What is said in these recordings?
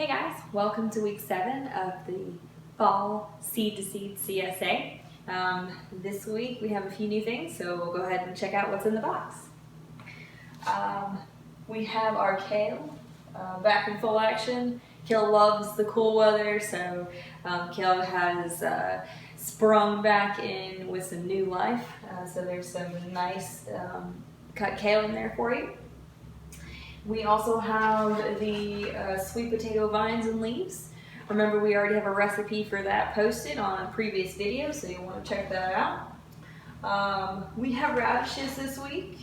Hey guys, welcome to week 7 of the fall Seed to Seed CSA. This week we have a few new things, so we'll go ahead and check out what's in the box. We have our kale back in full action. Kale loves the cool weather, so kale has sprung back in with some new life. So there's some nice cut kale in there for you. We also have the sweet potato vines and leaves. Remember, we already have a recipe for that posted on a previous video, so you'll want to check that out. We have radishes this week.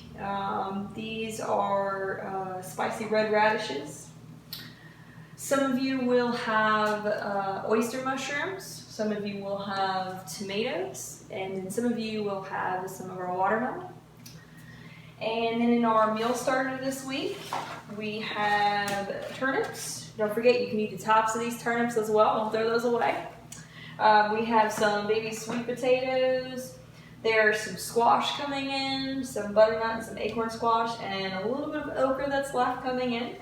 These are spicy red radishes. Some of you will have oyster mushrooms. Some of you will have tomatoes, and then some of you will have some of our watermelon. And then in our meal starter this week, we have turnips. Don't forget, you can eat the tops of these turnips as well. Don't throw those away. We have some baby sweet potatoes. There's some squash coming in, some butternut, some acorn squash, and a little bit of okra that's left coming in.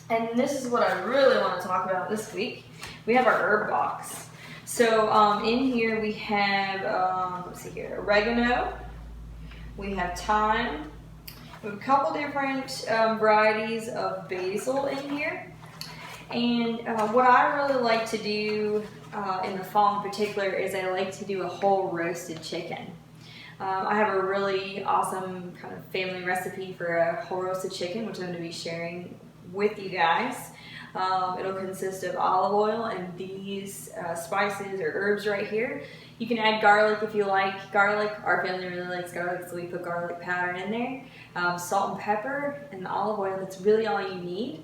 And this is what I really want to talk about this week. We have our herb box. So in here we have, let's see here, oregano. We have thyme. We have a couple different varieties of basil in here. And what I really like to do in the fall in particular is I like to do a whole roasted chicken. I have a really awesome kind of family recipe for a whole roasted chicken, which I'm going to be sharing with you guys. It'll consist of olive oil and these spices or herbs right here. You can add garlic if you like garlic. Our family really likes garlic, so we put garlic powder in there. Salt and pepper and the olive oil, that's really all you need.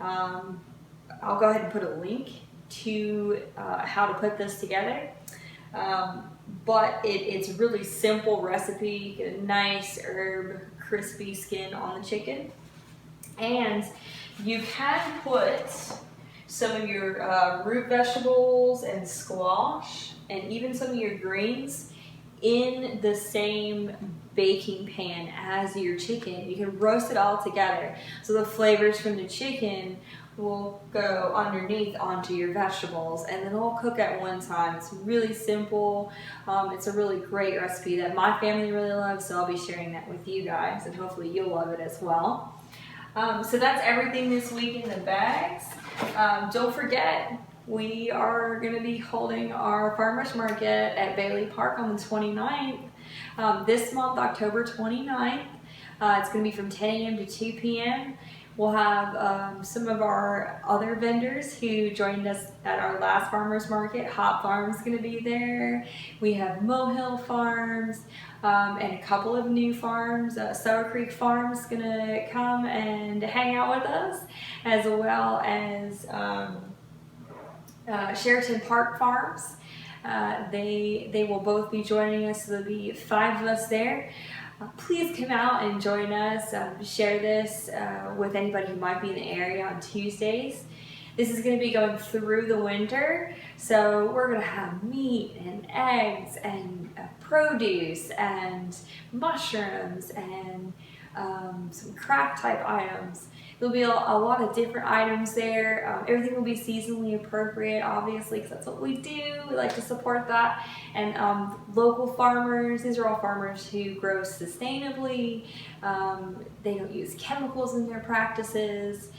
I'll go ahead and put a link to how to put this together. But it's a really simple recipe. You get a nice herb, crispy skin on the chicken. And you can put some of your root vegetables and squash and even some of your greens in the same baking pan as your chicken. You can roast it all together so the flavors from the chicken will go underneath onto your vegetables and then it'll cook at one time. It's really simple. It's a really great recipe that my family really loves, so I'll be sharing that with you guys and hopefully you'll love it as well. So that's everything this week in the bags. Don't forget, we are going to be holding our farmers market at Bailey Park on the 29th. This month, October 29th. It's going to be from 10 a.m. to 2 p.m. We'll have some of our other vendors who joined us at our last farmers market. Hop Farm's going to be there. We have Mohill Farms and a couple of new farms. Sour Creek Farm's going to come and hang out with us, as well as Sheraton Park Farms. They will both be joining us, so there'll be 5 of us there. Please come out and join us. Share this with anybody who might be in the area on Tuesdays. This is going to be going through the winter, so we're going to have meat and eggs and produce and mushrooms and some craft type items. There'll be a lot of different items there. Everything will be seasonally appropriate, obviously, because that's what we do. We like to support that. And local farmers, these are all farmers who grow sustainably. They don't use chemicals in their practices.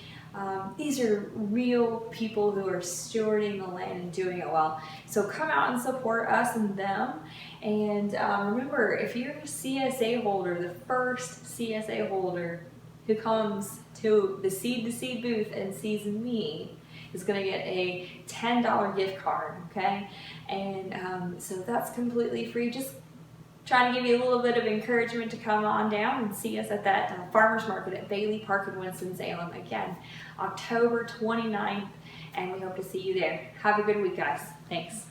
These are real people who are stewarding the land and doing it well. So come out and support us and them. And remember, if you're a CSA holder, the first CSA holder who comes to the Seed2Seed booth and sees me is going to get a $10 gift card, okay? And so that's completely free. Just trying to give you a little bit of encouragement to come on down and see us at that farmers market at Bailey Park in Winston-Salem. Again, October 29th, and we hope to see you there. Have a good week, guys. Thanks.